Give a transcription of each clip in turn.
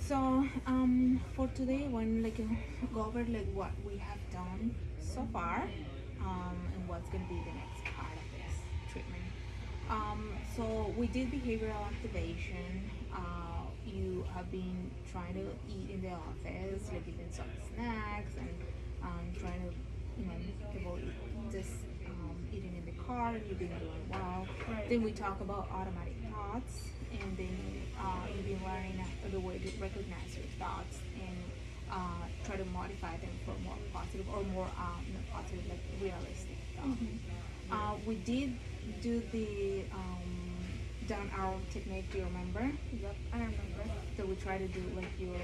So, for today, I want like go over like what we have done so far, and what's gonna be the next part of this treatment. So we did behavioral activation. You have been trying to eat in the office, like eating some snacks and trying to, avoid this eating in the car. You've been doing well. Right. Then we talk about automatic thoughts, and then you've been learning the way to recognize your thoughts and try to modify them for more positive or more not positive, like realistic thoughts. We did do the down arrow technique. Do you remember? Yep, I remember. So we try to do like your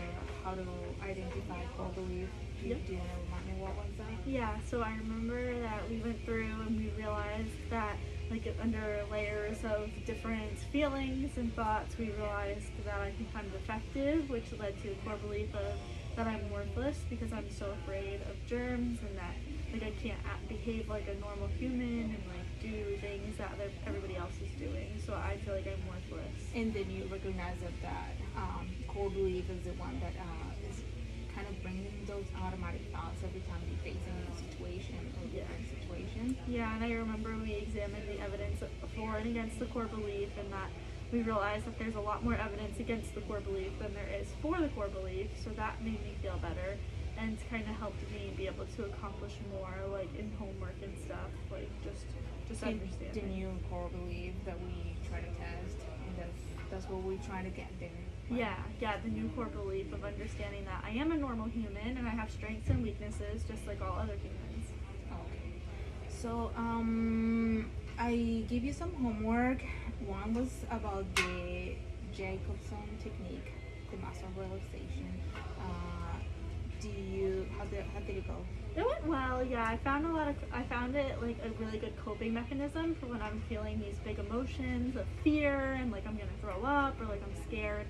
how to identify core belief. Yep. Do you want to remind me what was that? Yeah, so I remember that we went through and we realized that like under layers of different feelings and thoughts, we realized that I think I'm defective, which led to a core belief of that I'm worthless because I'm so afraid of germs and that like I can't behave like a normal human and like do things that everybody else is doing. So I feel like I'm worthless. And then you recognize that core belief is the one that is kind of bringing those automatic thoughts every time you face a new situation or different situation. Yeah, and I remember we examined the evidence for and against the core belief, and that we realized that there's a lot more evidence against the core belief than there is for the core belief. So that made me feel better and kind of helped me be able to accomplish more, like in homework and stuff, like just And understanding. the new core belief that we try to test, and that's what we're trying to get there. Yeah, the new core belief of understanding that I am a normal human and I have strengths and weaknesses just like all other humans. Okay. So I give you some homework. One was about the Jacobson technique, the muscle relaxation. How did it go? It went well, yeah. I found it like a really good coping mechanism for when I'm feeling these big emotions of fear and like I'm gonna throw up or like I'm scared.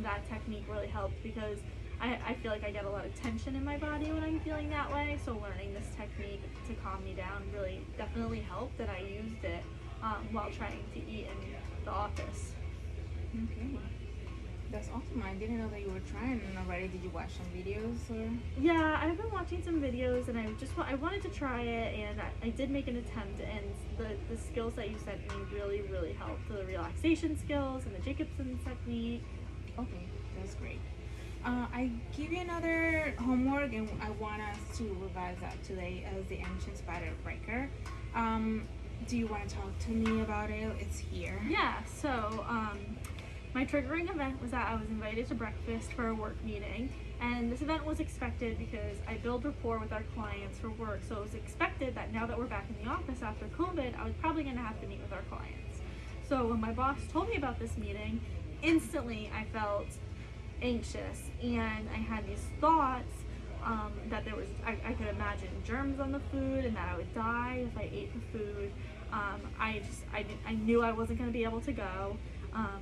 That technique really helped because I feel like I get a lot of tension in my body when I'm feeling that way. So learning this technique to calm me down really definitely helped, and I used it while trying to eat in the office. Okay. That's awesome. I didn't know that you were trying already. Did you watch some videos or? Yeah, I've been watching some videos and I wanted to try it, and I did make an attempt, and the skills that you sent me really helped. The relaxation skills and the Jacobson technique. Okay, that's great. I give you another homework, and I want us to revise that today as the ancient spider breaker. Do you want to talk to me about it? It's here. Yeah, so my triggering event was that I was invited to breakfast for a work meeting, and this event was expected because I build rapport with our clients for work, so it was expected that now that we're back in the office after COVID, I was probably going to have to meet with our clients. So when my boss told me about this meeting, instantly I felt anxious, and I had these thoughts that I could imagine germs on the food and that I would die if I ate the food. I knew I wasn't going to be able to go.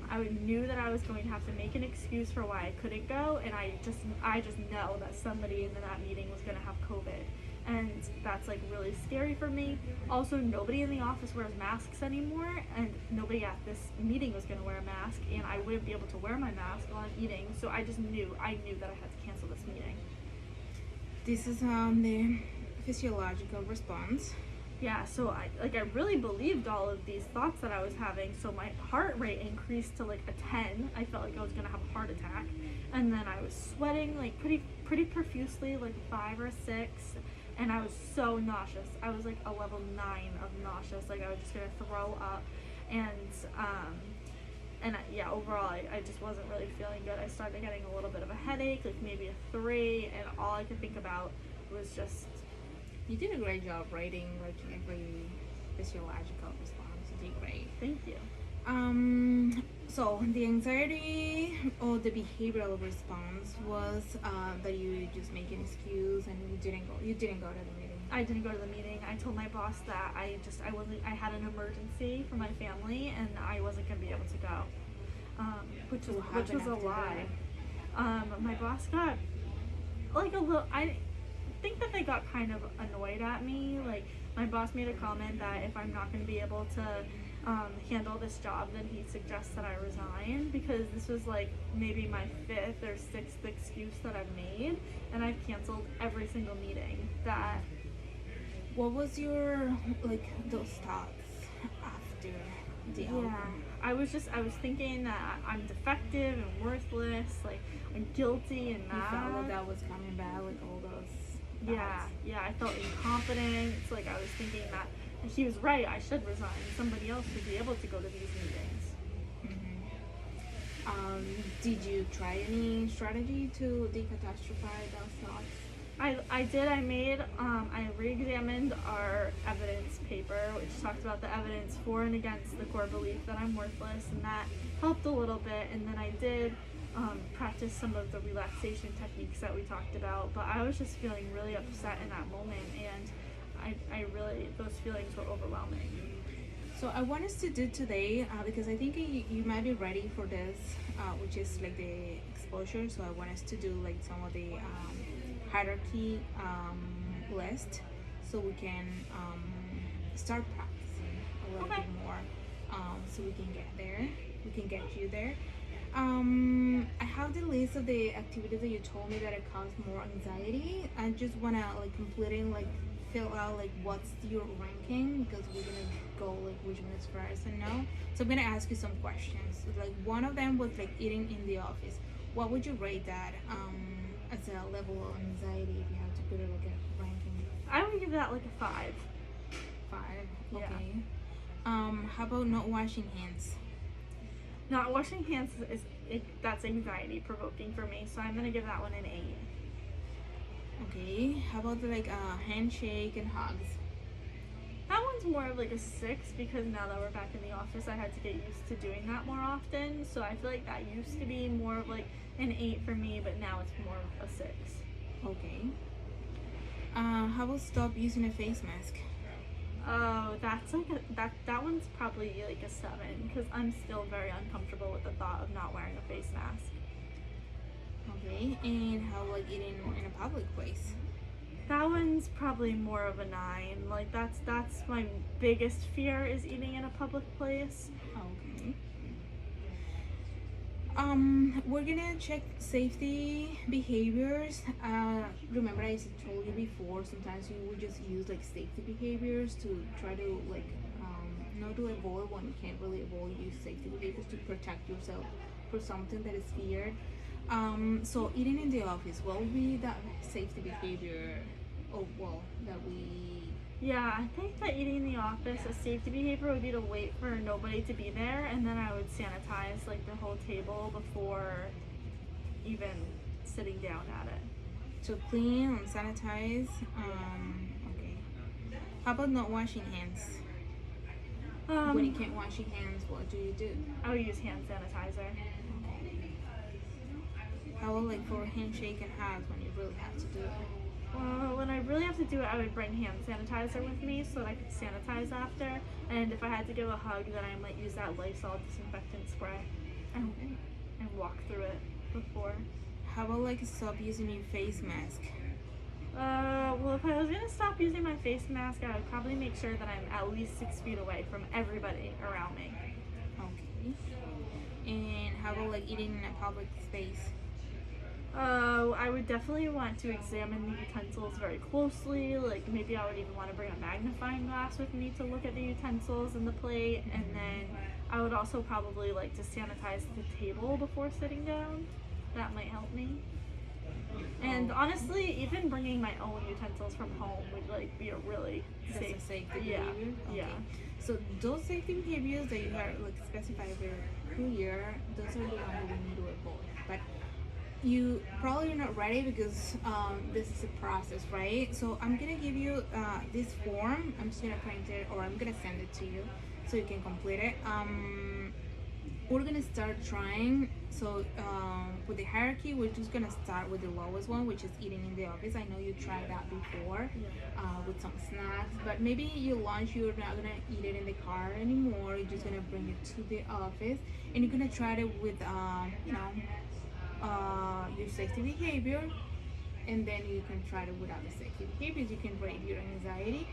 I knew that I was going to have to make an excuse for why I couldn't go, and I just know that somebody in that meeting was going to have COVID, and that's like really scary for me. Also, nobody in the office wears masks anymore, and nobody at this meeting was going to wear a mask, and I wouldn't be able to wear my mask while I'm eating. So I knew that I had to cancel this meeting. This is the physiological response. Yeah, so I really believed all of these thoughts that I was having. So my heart rate increased to like a 10. I felt like I was gonna have a heart attack, and then I was sweating like pretty profusely, like 5 or 6, and I was so nauseous. I was like a level 9 of nauseous. Like I was just gonna throw up, and overall I just wasn't really feeling good. I started getting a little bit of a headache, like maybe a 3, and all I could think about was just. You did a great job writing like every physiological response. You did great. Thank you. So the anxiety or the behavioral response was that you just make an excuse and you didn't go. You didn't go to the meeting. I didn't go to the meeting. I told my boss that I had an emergency for my family and I wasn't gonna be able to go, which was a lie. My boss got like a little. I think that they got kind of annoyed at me. Like my boss made a comment that if I'm not going to be able to handle this job, then he suggests that I resign because this was like maybe my 5th or 6th excuse that I've made, and I've canceled every single meeting that. What was your like those thoughts after the album? I was thinking that I'm defective and worthless, like I'm guilty and You mad. felt like that was coming back, like all those thoughts. Yeah, I felt incompetent. It's like I was thinking that he was right, I should resign. Somebody else should be able to go to these meetings. Did you try any strategy to decatastrophize those thoughts? I did. I re-examined our evidence paper, which talked about the evidence for and against the core belief that I'm worthless, and that helped a little bit. And then I did practice some of the relaxation techniques that we talked about, but I was just feeling really upset in that moment, and I really, those feelings were overwhelming. So I want us to do today, because I think you might be ready for this, which is like the exposure. So I want us to do like some of the hierarchy list, so we can start practicing a little bit more, so we can get there. We can get you there. I have the list of the activities that you told me that it caused more anxiety. I just wanna like completing like fill out like what's your ranking, because we're gonna go like which one is first and no. So I'm gonna ask you some questions. Like one of them was like eating in the office. What would you rate that as a level of anxiety if you have to put it like a ranking? I would give that like a 5. 5. Yeah. Okay. How about not washing hands? Not washing hands that's anxiety provoking for me, so I'm gonna give that one an 8. Okay. How about like handshake and hugs? That one's more of like a 6, because now that we're back in the office, I had to get used to doing that more often. So I feel like that used to be more of like an 8 for me, but now it's more of a 6. Okay. How about stop using a face mask? Oh, that's like that one's probably like a 7, because I'm still very uncomfortable with the thought of not wearing a face mask. Okay. And how like eating in a public place? That one's probably more of a 9. Like that's my biggest fear, is eating in a public place. Okay. We're gonna check safety behaviors. Remember I told you before, sometimes you would just use like safety behaviors to try to like not to avoid when you can't really avoid, use safety behaviors to protect yourself for something that is feared. So eating in the office, what would be that safety behavior? That we. Yeah, I think that eating in the office, a safety behavior would be to wait for nobody to be there, and then I would sanitize like the whole table before even sitting down at it. So clean and sanitize. Okay. How about not washing hands? When you can't wash your hands, what do you do? I would use hand sanitizer. How about like for handshake and hugs when you really have to do it? Well, when I really have to do it, I would bring hand sanitizer with me so that I could sanitize after. And if I had to give a hug, then I might use that Lysol disinfectant spray and walk through it before. How about like stop using your face mask? Well, if I was gonna stop using my face mask, I would probably make sure that I'm at least 6 feet away from everybody around me. Okay. And how about like eating in a public space? I would definitely want to examine the utensils very closely. Like maybe I would even want to bring a magnifying glass with me to look at the utensils and the plate. And then I would also probably like to sanitize the table before sitting down. That might help me. And honestly, even bringing my own utensils from home would like be a really That's a safety behavior? Okay. Yeah. So those safety behaviors that you have like specified very clear, those are the ones that we need to avoid. But you probably are not ready because this is a process, right? So I'm gonna give you this form. I'm just gonna print it, or I'm gonna send it to you so you can complete it. We're gonna start trying. So with the hierarchy, we're just gonna start with the lowest one, which is eating in the office. I know you tried that before with some snacks, but maybe your lunch, you're not gonna eat it in the car anymore. You're just gonna bring it to the office, and you're gonna try it with your safety behavior, and then you can try it without the safety behaviors. You can rate your anxiety.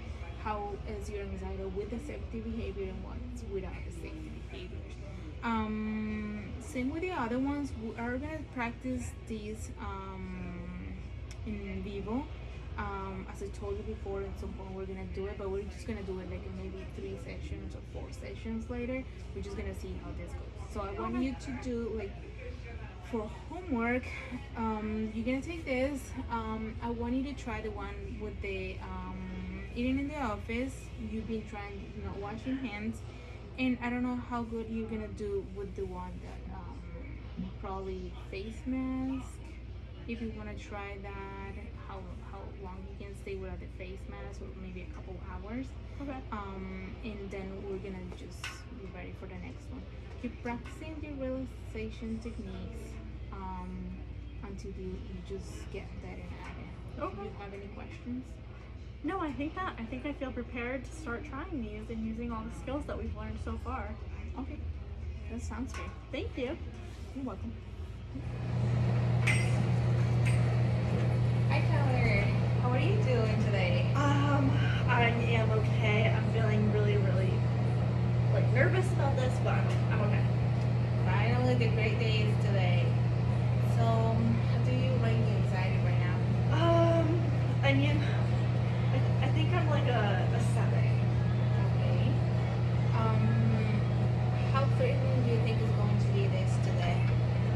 how is your anxiety with the safety behavior and what's without the safety behaviors. Same with the other ones. We are gonna practice these in vivo. As I told you before, at some point we're gonna do it, but we're just gonna do it like in maybe 3 sessions or 4 sessions later. We're just gonna see how this goes. So I want you to do like for homework. You're gonna take this. I want you to try the one with the eating in the office. You've been trying, washing hands, and I don't know how good you're gonna do with the one that probably face mask. If you wanna try that, how long you can stay without the face mask, or maybe a couple hours. Okay. And then we're gonna just be ready for the next one. Keep practicing your relaxation techniques until you just get better at it. Okay. Do you have any questions? No, I think I feel prepared to start trying these and using all the skills that we've learned so far. Okay, that sounds great. Thank you. You're welcome. Hi Tyler, how are you doing today? I am okay. I'm feeling really, really nervous about this, but I'm okay. Finally, the great day is today. So, how do you rate your anxiety right now? I mean, I think I'm like a 7. Okay. How threatening do you think is going to be this today?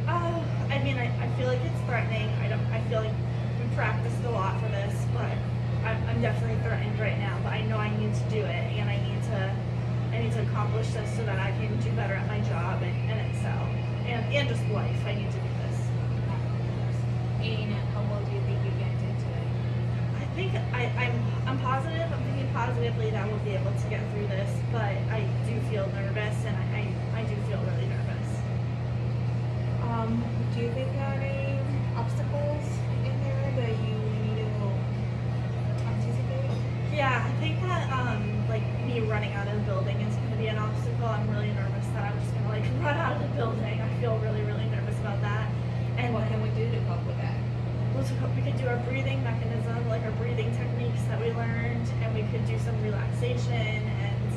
I mean, I feel like it's threatening. I feel like we practiced a lot for this, but I'm definitely threatened right now. But I know I need to do it, and I need to accomplish this so that I can do better at my job and excel, and just life. I need to do this. And how well do you think you're going to do today? I think I'm positive. I'm thinking positively that we'll be able to get through this, but I do feel nervous, and I do feel really nervous. Do you think there are any obstacles in there that you need to anticipate? Yeah, I think that me running out of the building is going to be an obstacle. I'm really nervous that I'm just going to run out of the building. I feel really, really nervous about that. And What can we do to cope with that? we could do our breathing mechanism, our breathing techniques that we learned, and we could do some relaxation, and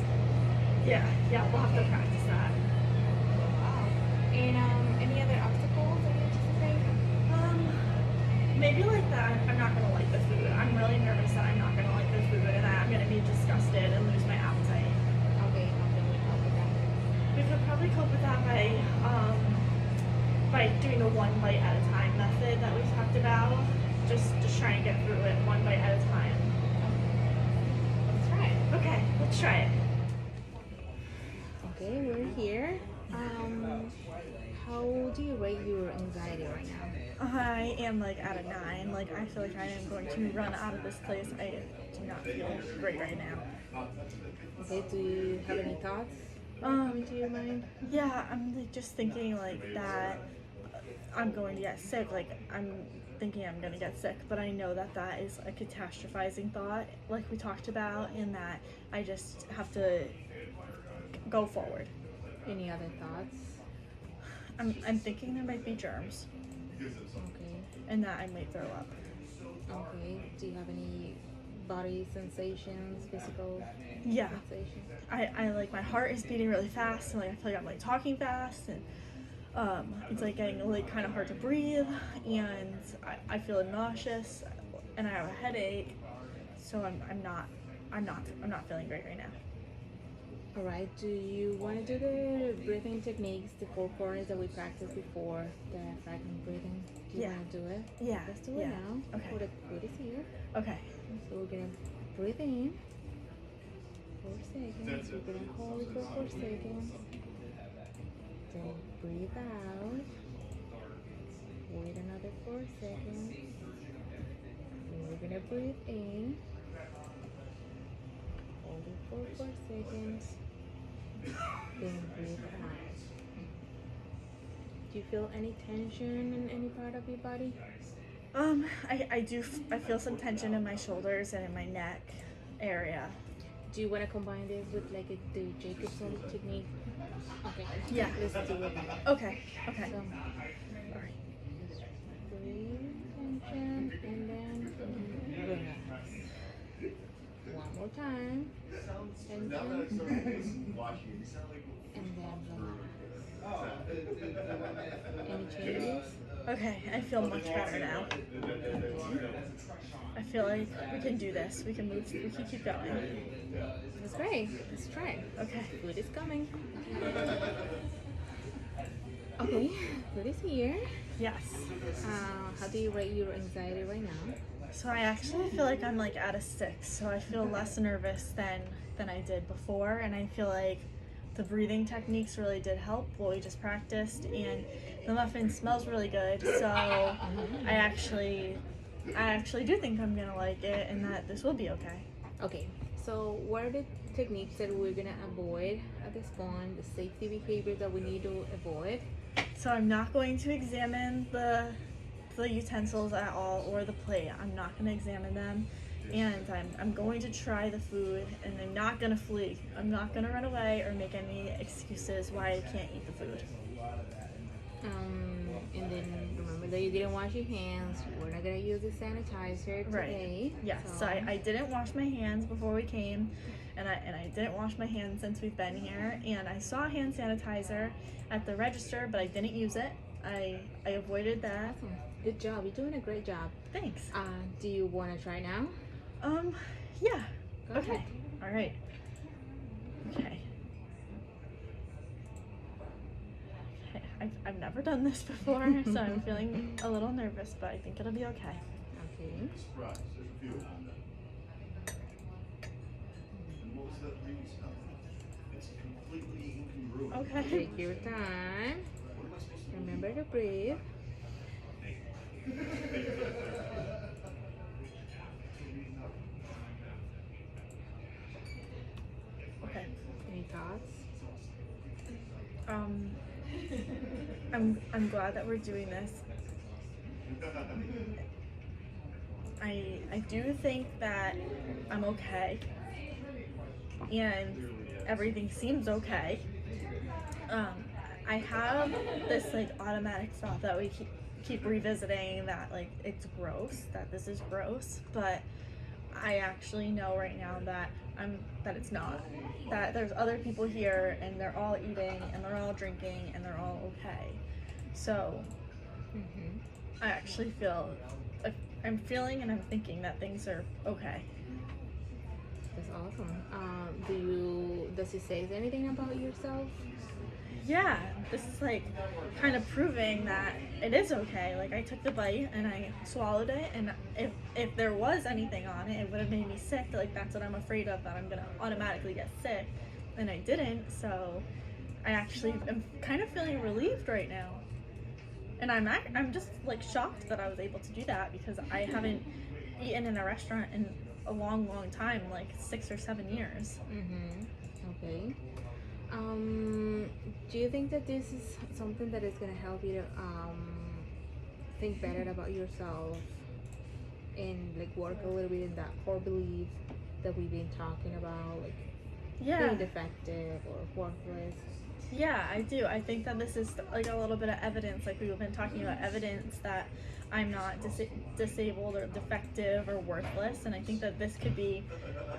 yeah, we'll have to practice that. Wow. And any other obstacles that you anticipate? Maybe that I'm not gonna like the food. I'm really nervous that I'm not gonna like the food and that I'm gonna be disgusted and lose my appetite. Okay, how can we cope with that? We could probably cope with that by doing the one bite at a time method that we talked about. Just trying to get through it one bite at a time. Let's try it. Okay, let's try it. Okay, we're here. How do you rate your anxiety right now? I am at a 9. I feel like I am going to run out of this place. I do not feel great right now. Okay, do you have any thoughts coming to your mind? Yeah, I'm just thinking that I'm going to get sick. I'm thinking I'm going to get sick, but I know that is a catastrophizing thought, like we talked about, and that I just have to go forward. Any other thoughts? I'm thinking there might be germs, Okay. and that I might throw up. Okay. Do you have any body sensations, physical Yeah, sensations? I my heart is beating really fast, and I feel like I'm talking fast, and it's getting kind of hard to breathe, and I feel nauseous, and I have a headache, so I'm not feeling great right now. All right. Do you want to do the breathing techniques, the 4 corners that we practiced before, the diaphragm breathing? Do you Yeah. want to do it? Yeah. Let's do it yeah. now. Okay. Put it here. Okay. So we're gonna breathe in 4 seconds. We're gonna hold it for 4 seconds. Then breathe out. Wait another 4 seconds. Then we're gonna breathe in. Hold it for 4 seconds. Then breathe out. Do you feel any tension in any part of your body? I feel some tension in my shoulders and in my neck area. Do you want to combine this with the Jacobson technique? Okay. Yeah. Let's do it. Okay. Okay. So, All right. just breathe, tension, and then relax. One more time. And then any changes? Okay, I feel much better now. I feel like we can do this. We can move. We can keep going. That's great. Let's try. Okay. Food is coming. Okay, food is here. Yes. How do you rate your anxiety right now? So I actually feel like I'm like at a 6. So I feel less nervous than I did before, and I feel like the breathing techniques really did help what we just practiced, and the muffin smells really good. So I actually do think I'm gonna like it, and that this will be okay. Okay, so what are the techniques that we're gonna avoid at this point, the safety behaviors that we need to avoid? So I'm not going to examine the utensils at all or the plate. I'm not going to examine them, and I'm going to try the food, and I'm not going to flee. I'm not going to run away or make any excuses why I can't eat the food. And then remember that you didn't wash your hands. We're not gonna use the sanitizer today. Right. Yes. So I didn't wash my hands before we came, and I didn't wash my hands since we've been here. And I saw hand sanitizer at the register, but I didn't use it. I avoided that. Awesome. Good job. You're doing a great job. Thanks. Do you want to try now? Yeah. Go Okay. ahead. All right. Okay. I've never done this before, so I'm feeling a little nervous, but I think it'll be okay. Okay. Okay. Take your time. Remember to breathe. Okay. Any thoughts? I'm glad that we're doing this. I do think that I'm okay, and everything seems okay. I have this like automatic thought that we keep revisiting that like it's gross, that this is gross, but I actually know right now that it's not. That there's other people here and they're all eating and they're all drinking and they're all okay. So I actually feel I'm feeling and I'm thinking that things are okay. That's awesome. Does it say anything about yourself? Yeah, this is like kind of proving that it is okay. Like I took the bite and I swallowed it, and if there was anything on it, it would have made me sick. Like that's what I'm afraid of, that I'm gonna automatically get sick, and I didn't. So I actually am kind of feeling relieved right now, and I'm just like shocked that I was able to do that because I haven't eaten in a restaurant in a long time, like 6 or 7 years. Okay. Do you think that this is something that is going to help you to think better about yourself and like work a little bit in that core belief that we've been talking about, like being defective or worthless? Yeah, I do. I think that this is like a little bit of evidence, like we've been talking about evidence that I'm not disabled or defective or worthless, and I think that this could be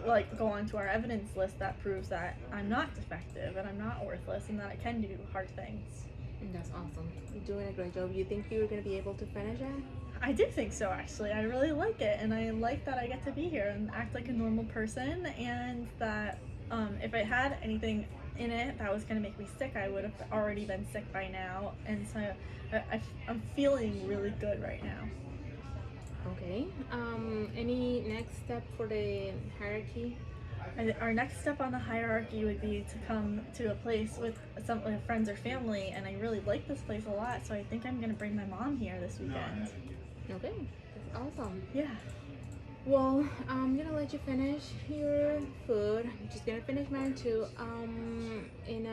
like go onto our evidence list that proves that I'm not defective and I'm not worthless and that I can do hard things. And that's awesome. You're doing a great job. You think you're going to be able to finish it? I do think so, actually. I really like it, and I like that I get to be here and act like a normal person, and that if I had anything in it that was going to make me sick, I would have already been sick by now, and so I'm feeling really good right now. Okay. Any next step for the hierarchy? Our next step on the hierarchy would be to come to a place with some friends or family, and I really like this place a lot, so I think I'm going to bring my mom here this weekend. Okay, that's awesome. Yeah. Well, I'm gonna let you finish your food. I'm just gonna finish mine too. And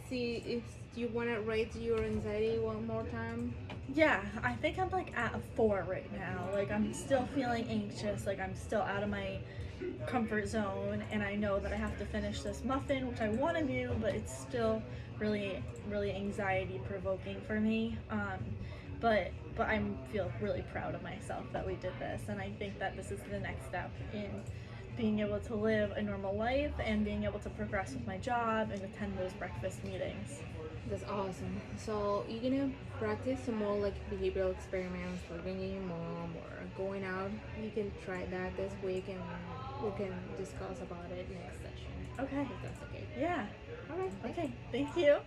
see if you wanna rate your anxiety one more time. Yeah, I think I'm like at a 4 right now. Like I'm still feeling anxious, like I'm still out of my comfort zone, and I know that I have to finish this muffin, which I want to do, but it's still really anxiety provoking for me. But I feel really proud of myself that we did this, and I think that this is the next step in being able to live a normal life and being able to progress with my job and attend those breakfast meetings. That's awesome. So you're gonna practice some more like behavioral experiments, like bringing your mom or going out. You can try that this week, and we can discuss about it next session. Okay. If that's okay. Yeah. All right. Okay. Thank you.